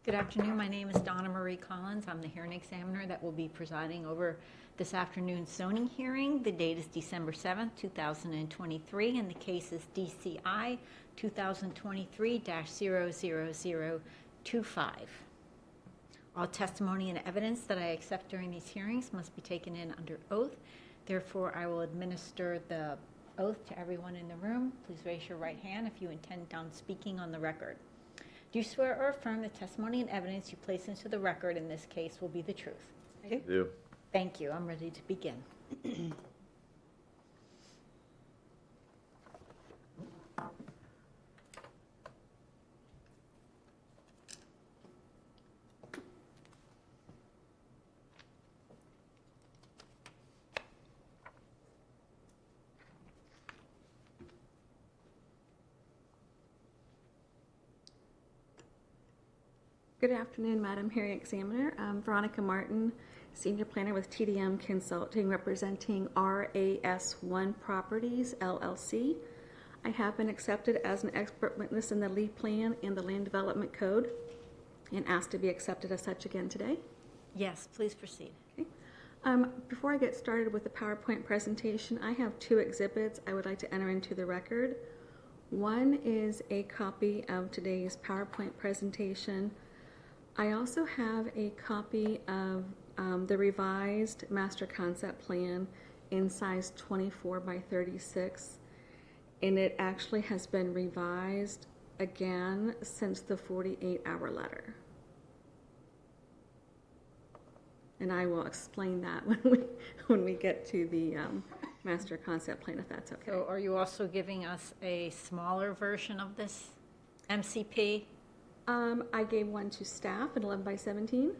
Good afternoon. My name is Donna Marie Collins. I'm the hearing examiner that will be presiding over this afternoon's zoning hearing. The date is December 7th, 2023, and the case is DCI 2023-00025. All testimony and evidence that I accept during these hearings must be taken in under oath. Therefore, I will administer the oath to everyone in the room. Please raise your right hand if you intend on speaking on the record. Do you swear or affirm the testimony and evidence you place into the record in this case will be the truth? I do. Thank you. I'm ready to begin. Good afternoon, Madam Hearing Examiner. I'm Veronica Martin, Senior Planner with TDM Consulting, representing RAS1 Properties, LLC. I have been accepted as an expert witness in the lead plan and the Land Development Code and asked to be accepted as such again today. Yes, please proceed. Okay. Before I get started with the PowerPoint presentation, I have two exhibits I would like to enter into the record. One is a copy of today's PowerPoint presentation. I also have a copy of the revised master concept plan in size 24 by 36, and it actually has been revised again since the 48-hour letter. And I will explain that when we get to the master concept plan, if that's okay. So are you also giving us a smaller version of this MCP? I gave one to staff at 11 by 17.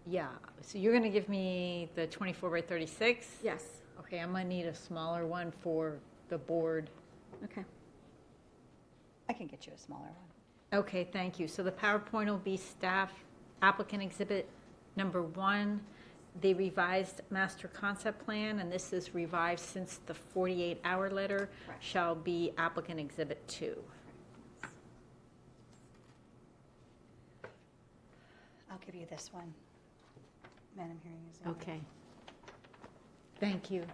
Yeah, so you're going to give me the 24 by 36? Yes. Okay, I'm going to need a smaller one for the board. Okay. I can get you a smaller one. Okay, thank you. So the PowerPoint will be staff applicant exhibit number 1, the revised master concept plan, and this is revised since the 48-hour letter, Correct. shall be applicant exhibit 2. I'll give you this one, Madam Hearing Examiner. Okay. Thank you.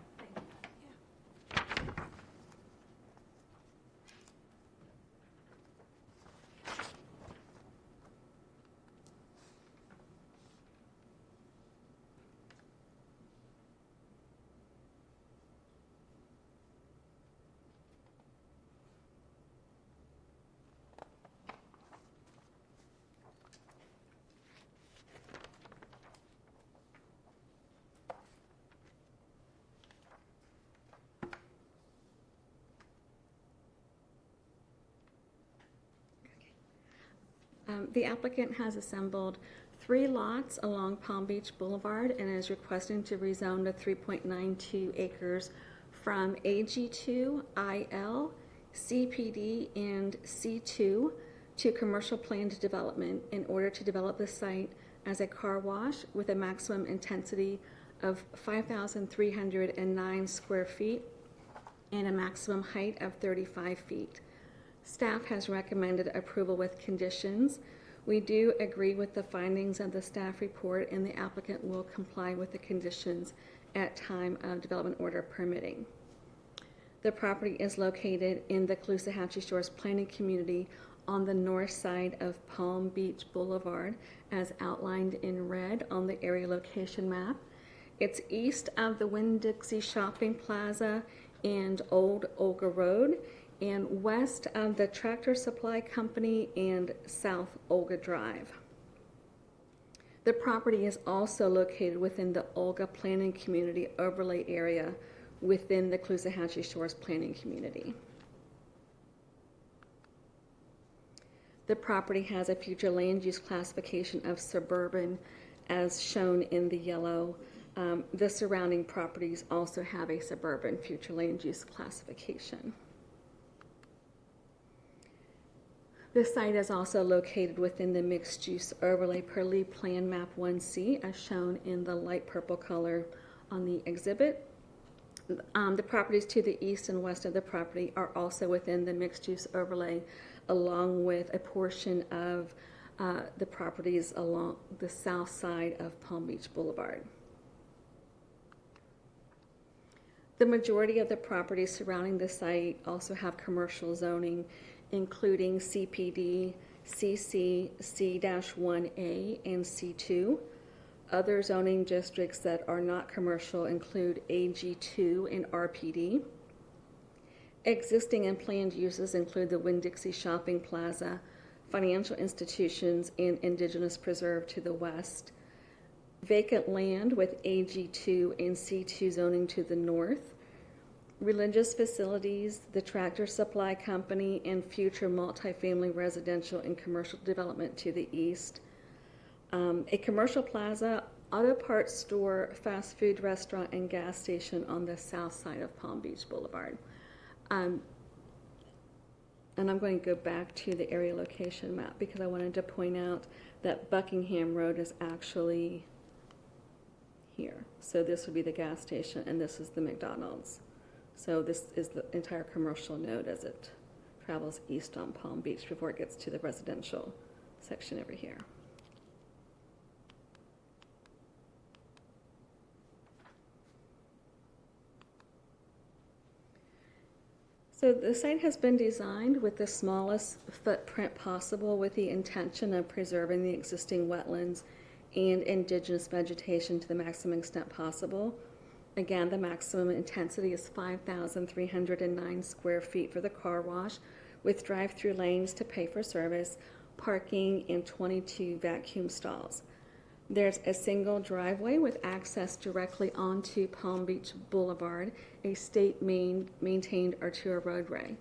The applicant has assembled 3 lots along Palm Beach Boulevard and is requesting to rezone the 3.92 acres from AG2, IL, CPD, and C2 to commercial planned development in order to develop the site as a car wash with a maximum intensity of 5,309 square feet and a maximum height of 35 feet. Staff has recommended approval with conditions. We do agree with the findings of the staff report, and the applicant will comply with the conditions at time of development order permitting. The property is located in the Caloosahatchee Shores planning community on the north side of Palm Beach Boulevard, as outlined in red on the area location map. It's east of the Winn-Dixie Shopping Plaza and Old Olga Road, and west of the Tractor Supply Company and South Olga Drive. The property is also located within the Olga Planning Community overlay area within the Caloosahatchee Shores Planning Community. The property has a future land use classification of suburban as shown in the yellow. The surrounding properties also have a suburban future land use classification. This site is also located within the mixed-use overlay per lead plan map 1C, as shown in the light purple color on the exhibit. The properties to the east and west of the property are also within the mixed-use overlay, along with a portion of the properties along the south side of Palm Beach Boulevard. The majority of the properties surrounding the site also have commercial zoning, including CPD, CC, C-1A, and C2. Other zoning districts that are not commercial include AG2 and RPD. Existing and planned uses include the Winn-Dixie Shopping Plaza, financial institutions, and Indigenous Preserve to the west. Vacant land with AG2 and C2 zoning to the north. Religious facilities, the Tractor Supply Company, and future multifamily residential and commercial development to the east. A commercial plaza, auto parts store, fast food restaurant, and gas station on the south side of Palm Beach Boulevard. And I'm going to go back to the area location map because I wanted to point out that Buckingham Road is actually here. So this would be the gas station, and this is the McDonald's. So this is the entire commercial node as it travels east on Palm Beach before it gets to the residential section over here. So the site has been designed with the smallest footprint possible with the intention of preserving the existing wetlands and indigenous vegetation to the maximum extent possible. Again, the maximum intensity is 5,309 square feet for the car wash with drive-through lanes to pay for service, parking, and 22 vacuum stalls. There's a single driveway with access directly onto Palm Beach Boulevard, a state-maintained Artura roadway.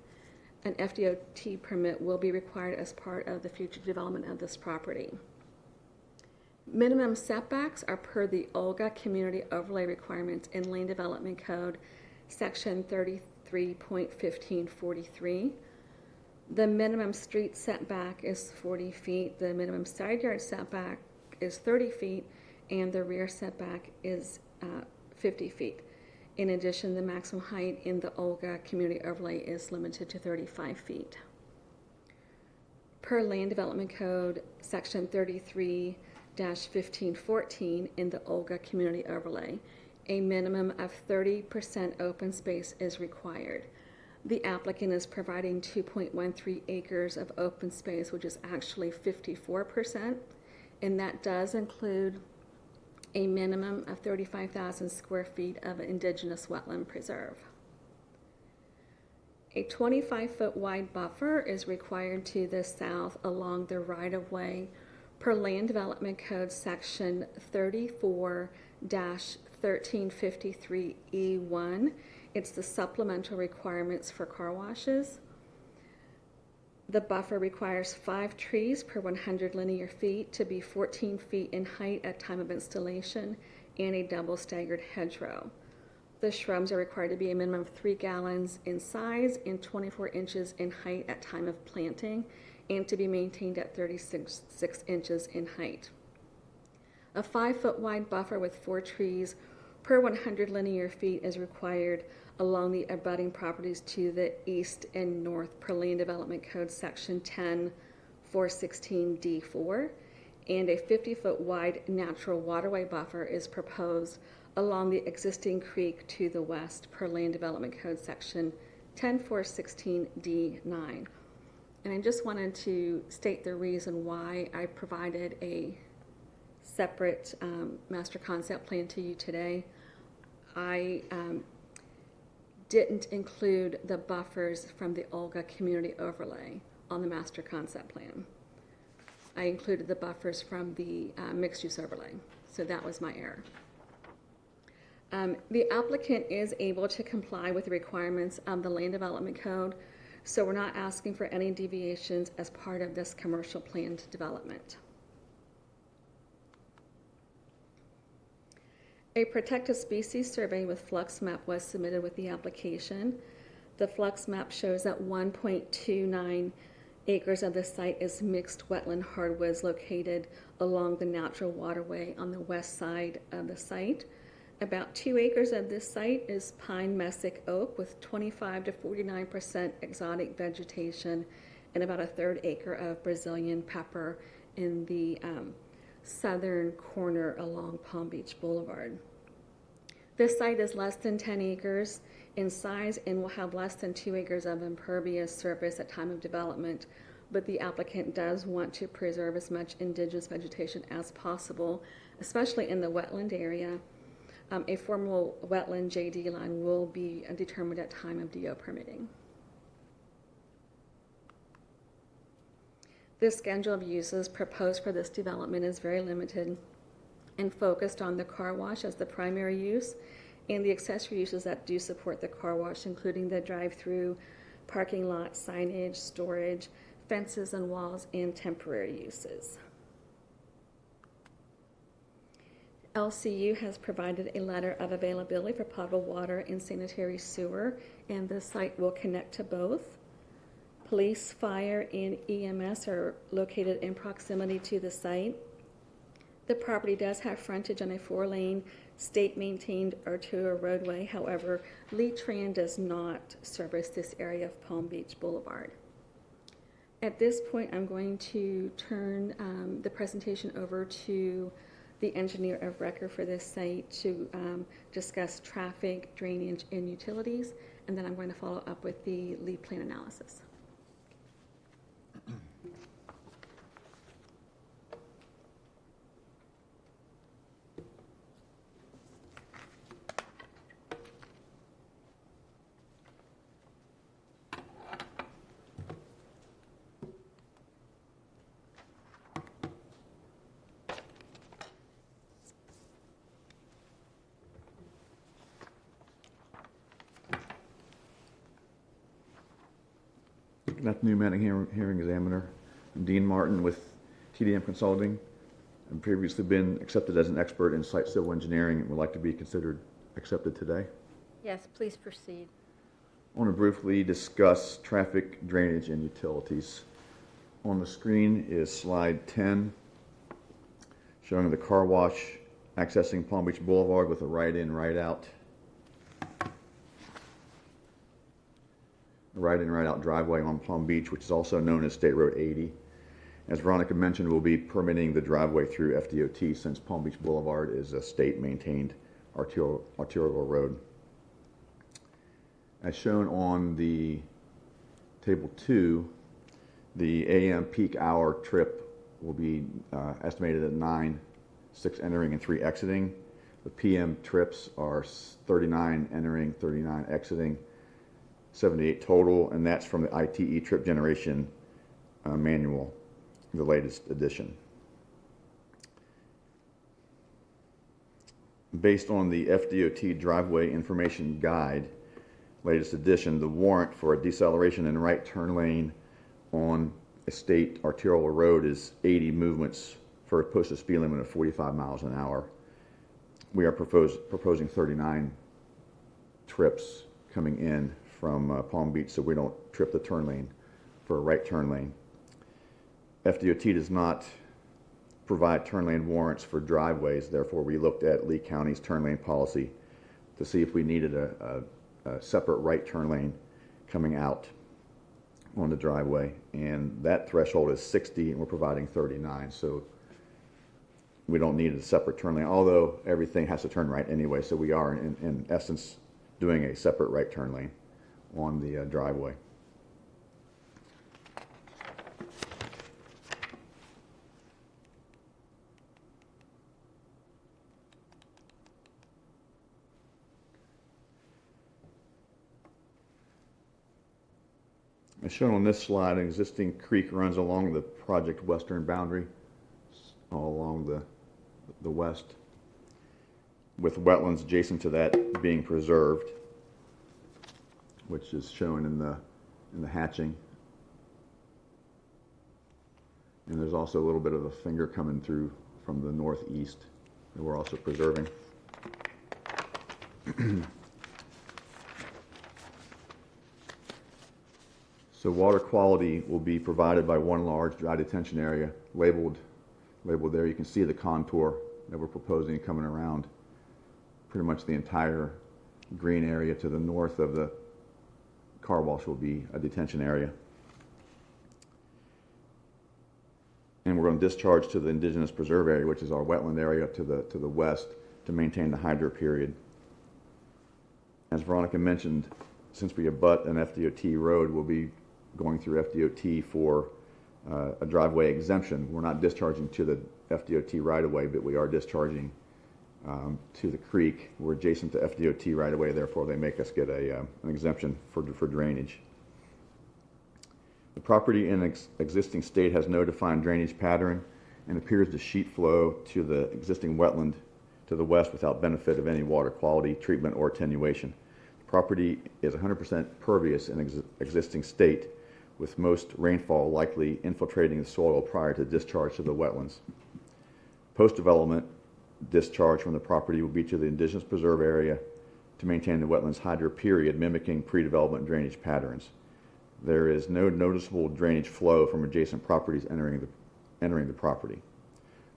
An FDOT permit will be required as part of the future development of this property. Minimum setbacks are per the Olga Community Overlay Requirements in Land Development Code, Section 33.1543. The minimum street setback is 40 feet, the minimum side yard setback is 30 feet, and the rear setback is 50 feet. In addition, the maximum height in the Olga Community Overlay is limited to 35 feet. Per Land Development Code, Section 33-1514 in the Olga Community Overlay, a minimum of 30% open space is required. The applicant is providing 2.13 acres of open space, which is actually 54%, and that does include a minimum of 35,000 square feet of indigenous wetland preserve. A 25-foot wide buffer is required to the south along the right-of-way per Land Development Code Section 34-1353E1. It's the supplemental requirements for car washes. The buffer requires 5 trees per 100 linear feet to be 14 feet in height at time of installation and a double staggered hedgerow. The shrubs are required to be a minimum of 3 gallons in size and 24 inches in height at time of planting and to be maintained at 36 inches in height. A 5-foot wide buffer with 4 trees per 100 linear feet is required along the abutting properties to the east and north per Land Development Code Section 10-416D4, and a 50-foot wide natural waterway buffer is proposed along the existing creek to the west per Land Development Code Section 10-416D9. And I just wanted to state the reason why I provided a separate master concept plan to you today. I didn't include the buffers from the Olga Community Overlay on the master concept plan. I included the buffers from the mixed use overlay, so that was my error. The applicant is able to comply with the requirements of the Land Development Code, so we're not asking for any deviations as part of this commercial planned development. A protected species survey with flux map was submitted with the application. The flux map shows that 1.29 acres of the site is mixed wetland hardwoods located along the natural waterway on the west side of the site. About 2 acres of this site is pine mesic oak with 25 to 49% exotic vegetation and about 1/3 acre of Brazilian pepper in the southern corner along Palm Beach Boulevard. This site is less than 10 acres in size and will have less than 2 acres of impervious surface at time of development, but the applicant does want to preserve as much indigenous vegetation as possible, especially in the wetland area. A formal wetland JD line will be determined at time of DO permitting. The schedule of uses proposed for this development is very limited and focused on the car wash as the primary use and the accessory uses that do support the car wash, including the drive-through, parking lot, signage, storage, fences and walls, and temporary uses. LCU has provided a letter of availability for potable water and sanitary sewer, and the site will connect to both. Police, fire, and EMS are located in proximity to the site. The property does have frontage on a 4-lane state-maintained arterial roadway. However, Lee Tran does not service this area of Palm Beach Boulevard. At this point, I'm going to turn the presentation over to the engineer of record for this site to discuss traffic, drainage, and utilities, and then I'm going to follow up with the lead plan analysis. Good afternoon, Madam Hearing Examiner. I'm Dean Martin with TDM Consulting. I've previously been accepted as an expert in site civil engineering and would like to be considered accepted today. Yes, please proceed. I want to briefly discuss traffic, drainage, and utilities. On the screen is slide 10, showing the car wash accessing Palm Beach Boulevard with a right-in, right-out. Right-in, right-out driveway on Palm Beach, which is also known as State Road 80. As Veronica mentioned, we'll be permitting the driveway through FDOT since Palm Beach Boulevard is a state-maintained arterial road. As shown on the table 2, the AM peak hour trip will be estimated at 9, 6 entering and 3 exiting. The PM trips are 39 entering, 39 exiting, 78 total, and that's from the ITE trip generation manual, the latest edition. Based on the FDOT driveway information guide, latest edition, the warrant for a deceleration and right turn lane on a state arterial road is 80 movements for a posted speed limit of 45 miles an hour. We are proposing 39 trips coming in from Palm Beach, so we don't trip the turn lane for a right turn lane. FDOT does not provide turn lane warrants for driveways, therefore we looked at Lee County's turn lane policy to see if we needed a separate right turn lane coming out on the driveway, and that threshold is 60 and we're providing 39, so we don't need a separate turn lane, although everything has to turn right anyway, so we are in essence doing a separate right turn lane on the driveway. As shown on this slide, an existing creek runs along the project western boundary, all along the west, with wetlands adjacent to that being preserved, which is shown in the hatching. And there's also a little bit of a finger coming through from the northeast that we're also preserving. So water quality will be provided by one large dry detention area labeled there. You can see the contour that we're proposing coming around pretty much the entire green area to the north of the car wash will be a detention area. and we're going to discharge to the indigenous preserve area, which is our wetland area to the west, to maintain the hydro period. As Veronica mentioned, since we abut an FDOT road, we'll be going through FDOT for a driveway exemption. We're not discharging to the FDOT right-of-way, but we are discharging to the creek. We're adjacent to FDOT right-of-way, therefore they make us get an exemption for drainage. The property in existing state has no defined drainage pattern and appears to sheet flow to the existing wetland to the west without benefit of any water quality, treatment, or attenuation. The property is 100% pervious in existing state, with most rainfall likely infiltrating the soil prior to discharge to the wetlands. Post-development discharge from the property will be to the indigenous preserve area to maintain the wetlands hydro period, mimicking pre-development drainage patterns. There is no noticeable drainage flow from adjacent properties entering the property.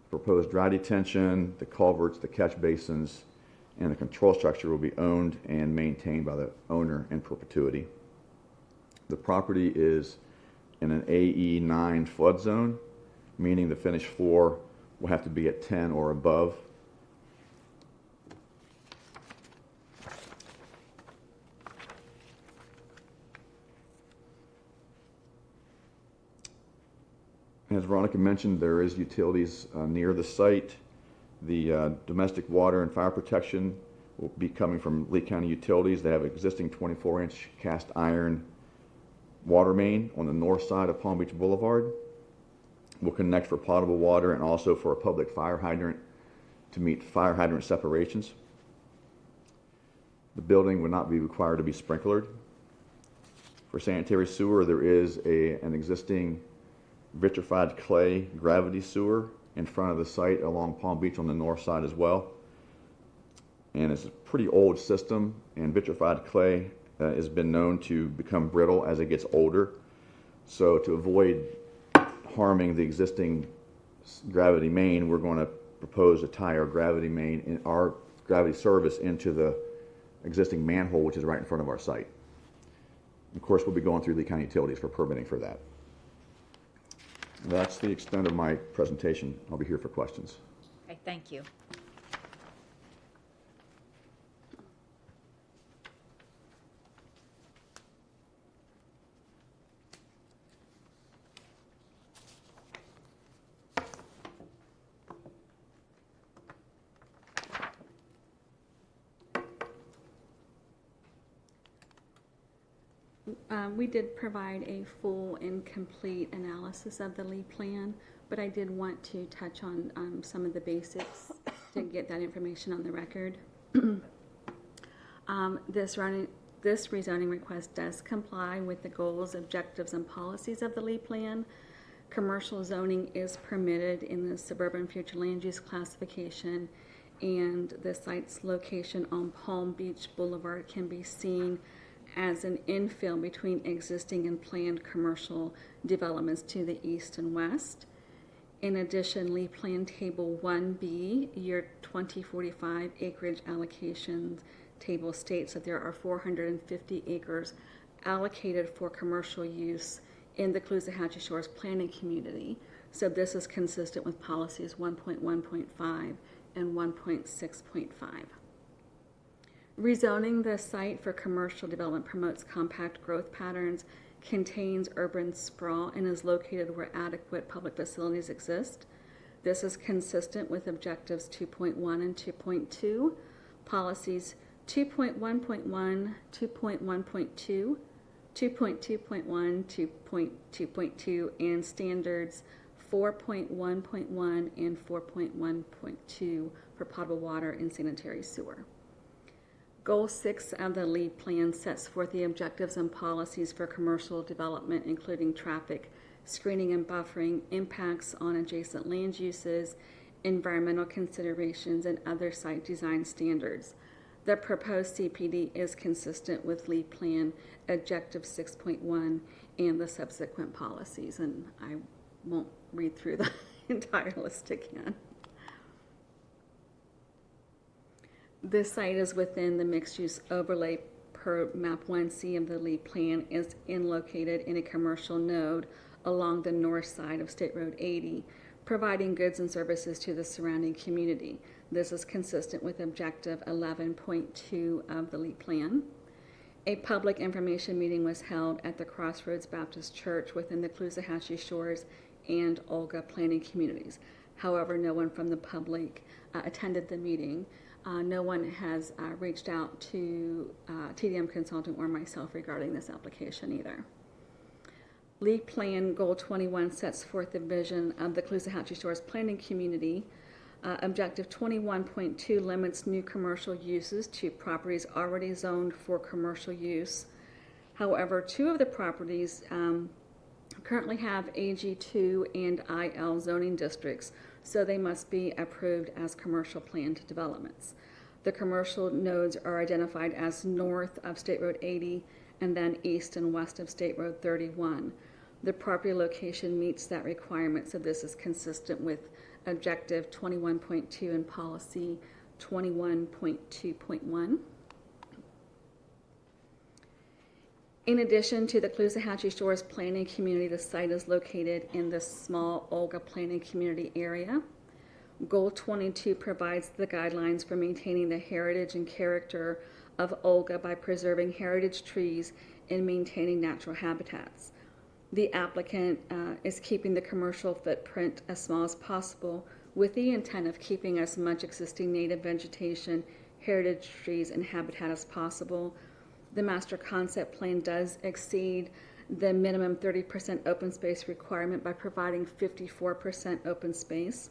Proposed dry detention, the culverts, the catch basins, and the control structure will be owned and maintained by the owner in perpetuity. The property is in an AE9 flood zone, meaning the finished floor will have to be at 10 or above. As Veronica mentioned, there is utilities near the site. The domestic water and fire protection will be coming from Lee County Utilities. They have existing 24-inch cast iron water main on the north side of Palm Beach Boulevard. We'll connect for potable water and also for a public fire hydrant to meet fire hydrant separations. The building would not be required to be sprinklered. For sanitary sewer, there is an existing vitrified clay gravity sewer in front of the site along Palm Beach on the north side as well. And it's a pretty old system, and vitrified clay has been known to become brittle as it gets older. So to avoid harming the existing gravity main, we're going to propose to tie our gravity main in our gravity service into the existing manhole, which is right in front of our site. Of course, we'll be going through Lee County Utilities for permitting for that. That's the extent of my presentation. I'll be here for questions. Okay, thank you. We did provide a full and complete analysis of the LEED plan, but I did want to touch on some of the basics to get that information on the record. This rezoning request does comply with the goals, objectives, and policies of the LEED plan. Commercial zoning is permitted in the suburban future land use classification, and the site's location on Palm Beach Boulevard can be seen as an infill between existing and planned commercial developments to the east and west. In addition, LEED Plan Table 1B, year 2045 acreage allocations table states that there are 450 acres allocated for commercial use in the Caloosahatchee Shores Planning Community. So this is consistent with policies 1.1.5 and 1.6.5. Rezoning the site for commercial development promotes compact growth patterns, contains urban sprawl, and is located where adequate public facilities exist. This is consistent with objectives 2.1 and 2.2, policies 2.1.1, 2.1.2, 2.2.1, 2.2.2, and standards 4.1.1 and 4.1.2 for potable water and sanitary sewer. Goal 6 of the LEED plan sets forth the objectives and policies for commercial development, including traffic, screening and buffering, impacts on adjacent land uses, environmental considerations, and other site design standards. The proposed CPD is consistent with LEED plan objective 6.1 and the subsequent policies, and I won't read through the entire list again. This site is within the mixed-use overlay per map 1C of the LEED plan, is located in a commercial node along the north side of State Road 80, providing goods and services to the surrounding community. This is consistent with Objective 11.2 of the LEAP Plan. A public information meeting was held at the Crossroads Baptist Church within the Caloosahatchee Shores and Olga planning communities. However, no one from the public attended the meeting. No one has reached out to TDM Consulting or myself regarding this application either. LEAP Plan Goal 21 sets forth the vision of the Caloosahatchee Shores planning community. Objective 21.2 limits new commercial uses to properties already zoned for commercial use. However, 2 of the properties currently have AG2 and IL zoning districts, so they must be approved as commercial planned developments. The commercial nodes are identified as north of State Road 80 and then east and west of State Road 31. The property location meets that requirement, so this is consistent with Objective 21.2 and Policy 21.2.1. In addition to the Caloosahatchee Shores planning community, the site is located in the small Olga planning community area. Goal 22 provides the guidelines for maintaining the heritage and character of Olga by preserving heritage trees and maintaining natural habitats. The applicant is keeping the commercial footprint as small as possible with the intent of keeping as much existing native vegetation, heritage trees, and habitat as possible. The master concept plan does exceed the minimum 30% open space requirement by providing 54% open space.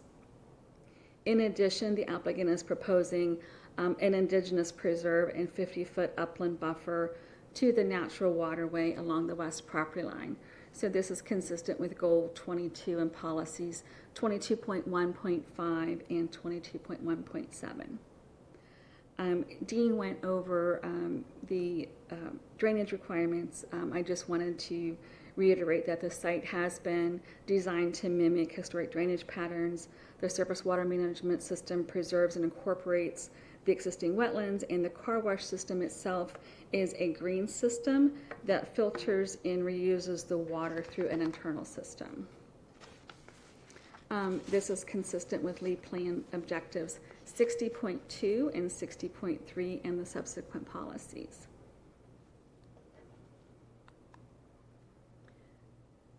In addition, the applicant is proposing an indigenous preserve and 50-foot upland buffer to the natural waterway along the west property line. So this is consistent with Goal 22 and Policies 22.1.5 and 22.1.7. Dean went over the drainage requirements. I just wanted to reiterate that the site has been designed to mimic historic drainage patterns. The surface water management system preserves and incorporates the existing wetlands, and the car wash system itself is a green system that filters and reuses the water through an internal system. This is consistent with LEAP Plan Objectives 60.2 and 60.3 and the subsequent policies.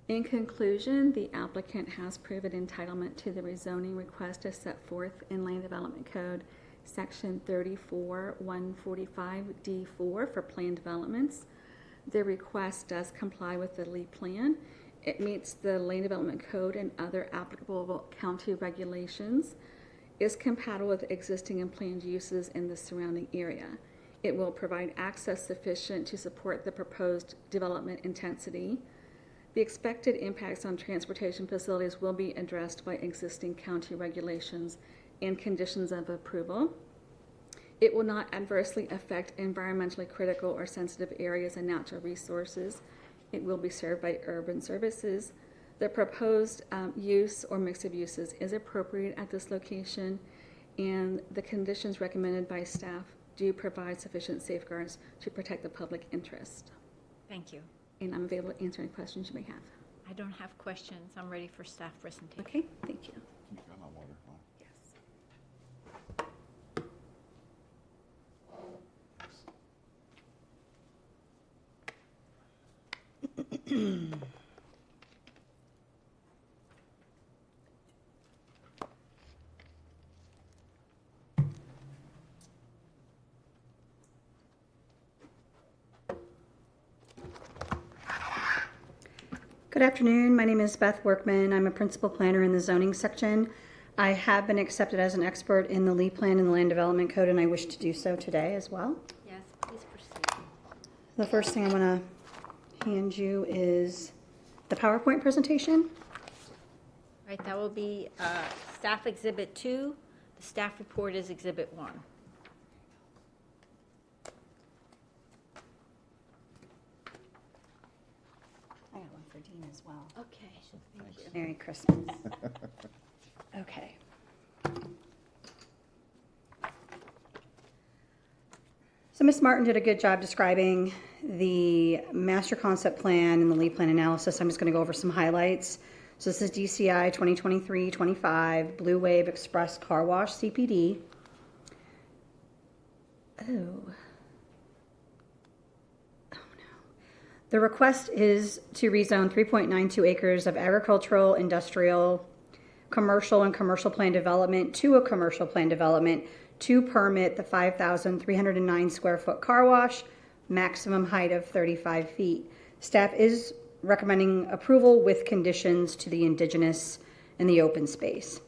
In conclusion, the applicant has proven entitlement to the rezoning request as set forth in Land Development Code Section 34-145-D4 for planned developments. The request does comply with the LEAP Plan. It meets the Land Development Code and other applicable county regulations, is compatible with existing and planned uses in the surrounding area. It will provide access sufficient to support the proposed development intensity. The expected impacts on transportation facilities will be addressed by existing county regulations and conditions of approval. It will not adversely affect environmentally critical or sensitive areas and natural resources. It will be served by urban services. The proposed use or mix of uses is appropriate at this location, and the conditions recommended by staff do provide sufficient safeguards to protect the public interest. Thank you. And I'm available to answer any questions you may have. I don't have questions. I'm ready for staff presentation. Okay, thank you. Yes. Good afternoon. My name is Beth Workman. I'm a principal planner in the zoning section. I have been accepted as an expert in the LEAP Plan and the Land Development Code, and I wish to do so today as well. Yes, please proceed. The first thing I'm going to hand you is the PowerPoint presentation. Right, that will be Staff Exhibit 2. The staff report is Exhibit 1. I got one for Dean as well. Okay, thank you. Merry Christmas. Okay. So Ms. Martin did a good job describing the master concept plan and the lead plan analysis. I'm just going to go over some highlights. So this is DCI 2023-25, Blue Wave Express Car Wash CPD. The request is to rezone 3.92 acres of agricultural, industrial, commercial, and commercial plan development to a commercial plan development to permit the 5,309 square foot car wash, maximum height of 35 feet. Staff is recommending approval with conditions to the indigenous and the open space.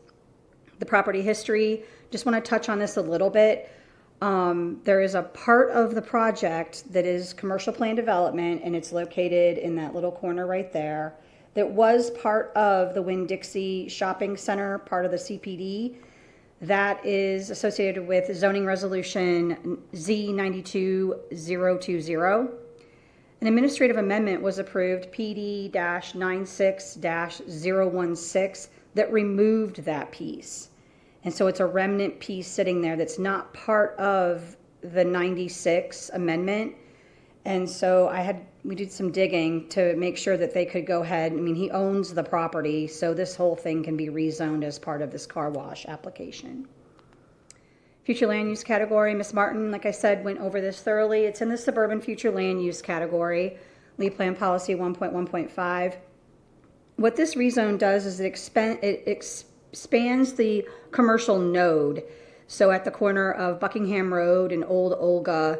The property history, just want to touch on this a little bit. There is a part of the project that is commercial plan development, and it's located in that little corner right there. That was part of the Winn-Dixie Shopping Center, part of the CPD. That is associated with zoning resolution Z92020. An administrative amendment was approved, PD-96-016, that removed that piece. And so it's a remnant piece sitting there that's not part of the 96 amendment. And so we did some digging to make sure that they could go ahead. I mean, he owns the property, so this whole thing can be rezoned as part of this car wash application. Future land use category, Ms. Martin, like I said, went over this thoroughly. It's in the suburban future land use category, lead plan policy 1.1.5. What this rezone does is it expands the commercial node. So at the corner of Buckingham Road and Old Olga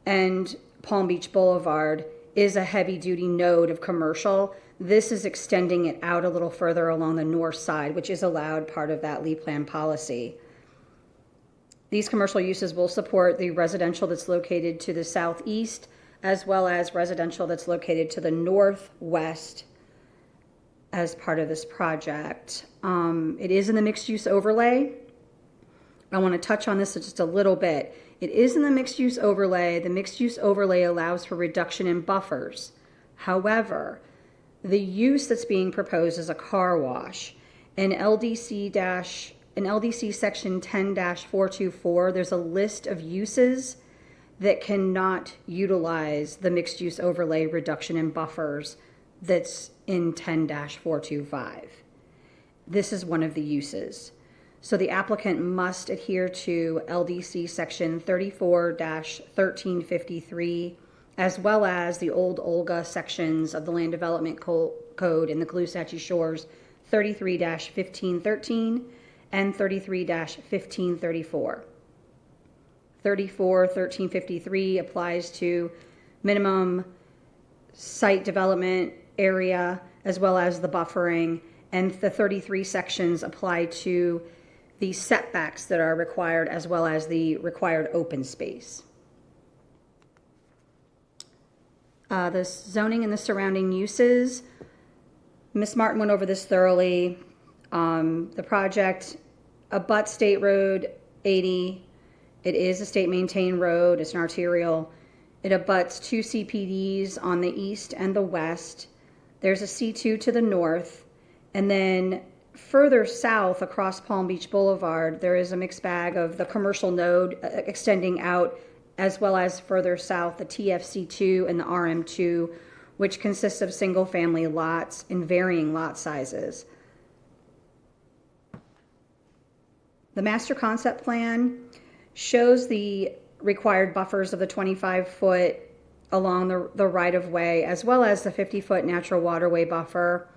and Palm Beach Boulevard is a heavy duty node of commercial. This is extending it out a little further along the north side, which is allowed part of that lead plan policy. These commercial uses will support the residential that's located to the southeast, as well as residential that's located to the northwest as part of this project. It is in the mixed use overlay. I want to touch on this just a little bit. It is in the mixed use overlay. The mixed use overlay allows for reduction in buffers. However, the use that's being proposed is a car wash. In LDC section 10-424, there's a list of uses that cannot utilize the mixed use overlay reduction in buffers that's in 10-425. This is one of the uses. So the applicant must adhere to LDC section 34-1353, as well as the Old Olga sections of the Land Development Code in the Caloosahatchee Shores 33-1513 and 33-1534. 34-1353 applies to minimum site development area as well as the buffering, and the 33 sections apply to the setbacks that are required as well as the required open space. The zoning and the surrounding uses, Ms. Martin went over this thoroughly. The project abuts State Road 80. It is a state maintained road. It's an arterial. It abuts two CPDs on the east and the west. There's a C2 to the north. And then further south across Palm Beach Boulevard, there is a mixed bag of the commercial node extending out, as well as further south, the TFC2 and the RM2, which consists of single family lots in varying lot sizes. The master concept plan shows the required buffers of the 25-foot along the right-of-way, as well as the 50-foot natural waterway buffer.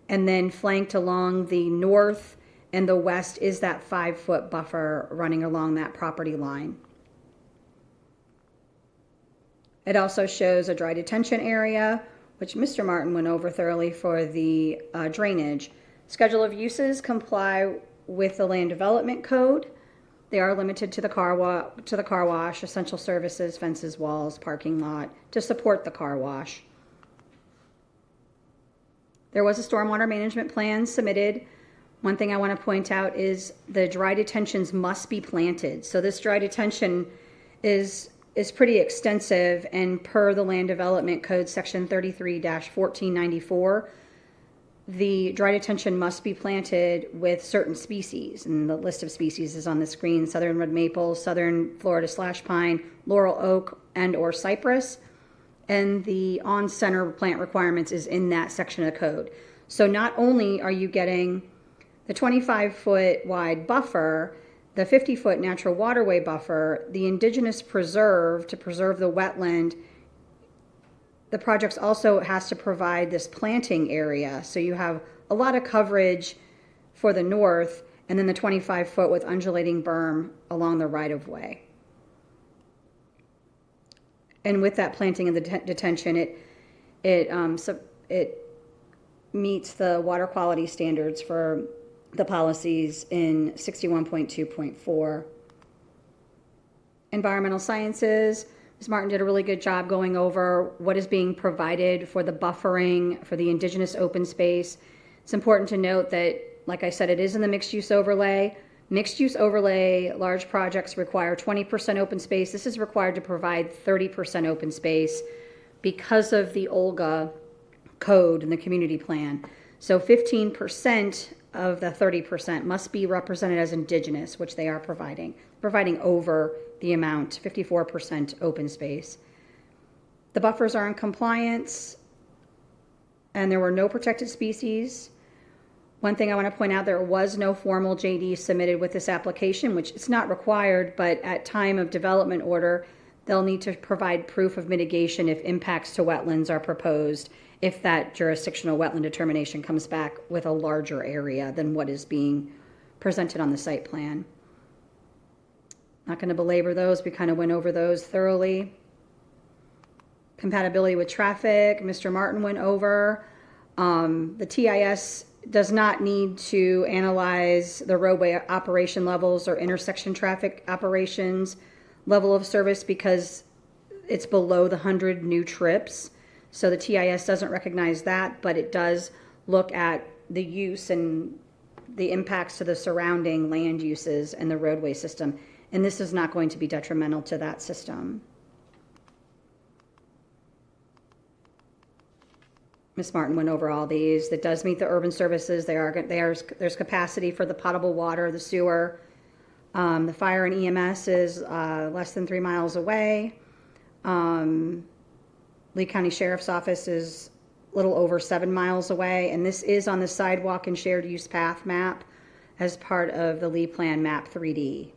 And then flanked along the north and the west is that 5-foot buffer running along that property line. It also shows a dry detention area, which Mr. Martin went over thoroughly for the drainage. Schedule of uses comply with the Land Development Code. They are limited to the car wash, essential services, fences, walls, parking lot to support the car wash. There was a stormwater management plan submitted. One thing I want to point out is the dry detentions must be planted. So this dry detention is pretty extensive, and per the Land Development Code section 33-1494, the dry detention must be planted with certain species, and the list of species is on the screen: southern red maple, southern Florida slash pine, laurel oak, and or cypress. And the on-center plant requirements is in that section of the code. So not only are you getting the 25-foot wide buffer, the 50-foot natural waterway buffer, the indigenous preserve to preserve the wetland, the project also has to provide this planting area. So you have a lot of coverage for the north, and then the 25-foot with undulating berm along the right-of-way. And with that planting and the detention, it meets the water quality standards for the policies in 61.2.4. Environmental sciences, Ms. Martin did a really good job going over what is being provided for the buffering, for the indigenous open space. It's important to note that, like I said, it is in the mixed use overlay. Mixed use overlay, large projects require 20% open space. This is required to provide 30% open space because of the Olga code and the community plan. So 15% of the 30% must be represented as indigenous, which they are providing over the amount, 54% open space. The buffers are in compliance, and there were no protected species. One thing I want to point out, there was no formal JD submitted with this application, which it's not required, but at time of development order, they'll need to provide proof of mitigation if impacts to wetlands are proposed, if that jurisdictional wetland determination comes back with a larger area than what is being presented on the site plan. Not going to belabor those. We kind of went over those thoroughly. Compatibility with traffic, Mr. Martin went over. The TIS does not need to analyze the roadway operation levels or intersection traffic operations level of service because it's below the 100 new trips. So the TIS doesn't recognize that, but it does look at the use and the impacts to the surrounding land uses and the roadway system. And this is not going to be detrimental to that system. Ms. Martin went over all these. That does meet the urban services. There's capacity for the potable water, the sewer. The fire and EMS is less than 3 miles away. Lee County Sheriff's Office is a little over 7 miles away. And this is on the sidewalk and shared use path map as part of the Lee Plan Map 3D.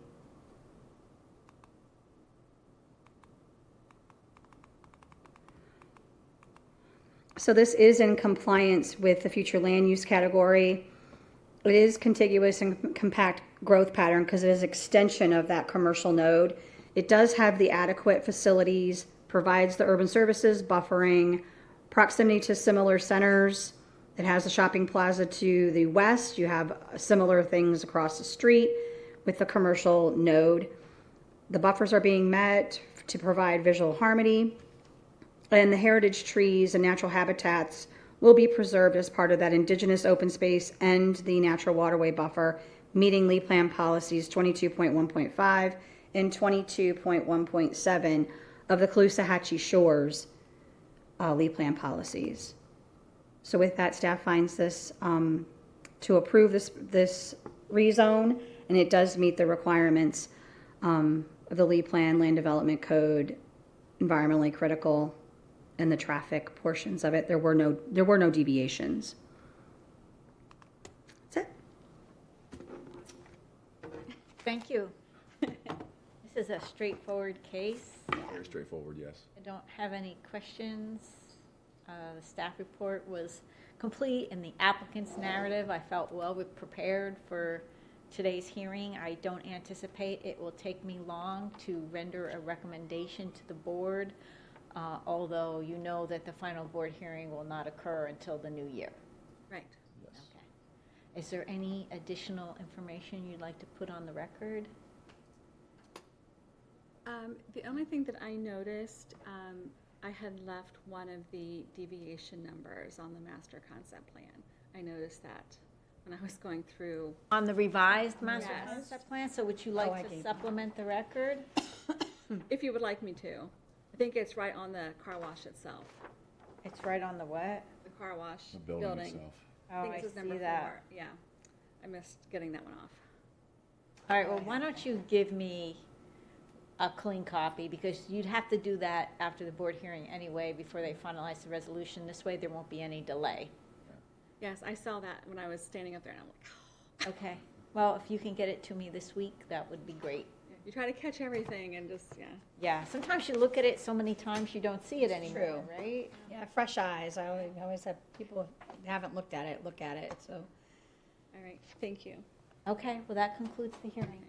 So this is in compliance with the future land use category. It is contiguous and compact growth pattern because it is extension of that commercial node. It does have the adequate facilities, provides the urban services, buffering, proximity to similar centers. It has a shopping plaza to the west. You have similar things across the street with the commercial node. The buffers are being met to provide visual harmony. And the heritage trees and natural habitats will be preserved as part of that indigenous open space and the natural waterway buffer, meeting Lee Plan policies 22.1.5 and 22.1.7 of the Caloosahatchee Shores Lee Plan policies. So with that, staff finds this to approve this rezone, and it does meet the requirements of the Lee Plan Land Development Code, environmentally critical, and the traffic portions of it. There were no deviations. That's it. Thank you. This is a straightforward case. Very straightforward, yes. I don't have any questions. The staff report was complete, and the applicant's narrative, I felt well prepared for today's hearing. I don't anticipate it will take me long to render a recommendation to the board, although you know that the final board hearing will not occur until the new year. Right. Yes. Okay. Is there any additional information you'd like to put on the record? The only thing that I noticed, I had left one of the deviation numbers on the master concept plan. I noticed that when I was going through. On the revised master Yes. concept plan, so would you I like to gave supplement the record? If you would like me to. I think it's right on the car wash itself. It's right on the what? The car wash The building itself. Oh, think I this is see number that. 4. Yeah, I missed getting that one off. All right, well, why don't you give me a clean copy, because you'd have to do that after the board hearing anyway, before they finalize the resolution. This way, there won't be any delay. Yes, I saw that when I was standing up there, and I'm like, oh. Okay, well, if you can get it to me this week, that would be great. You try to catch everything and just, yeah. Yeah, sometimes you look at it so many times you don't see it anymore, True. right? Yeah, fresh eyes. I always have people who haven't looked at it, look at it, so. All right, thank you. Okay, well, that concludes the hearing.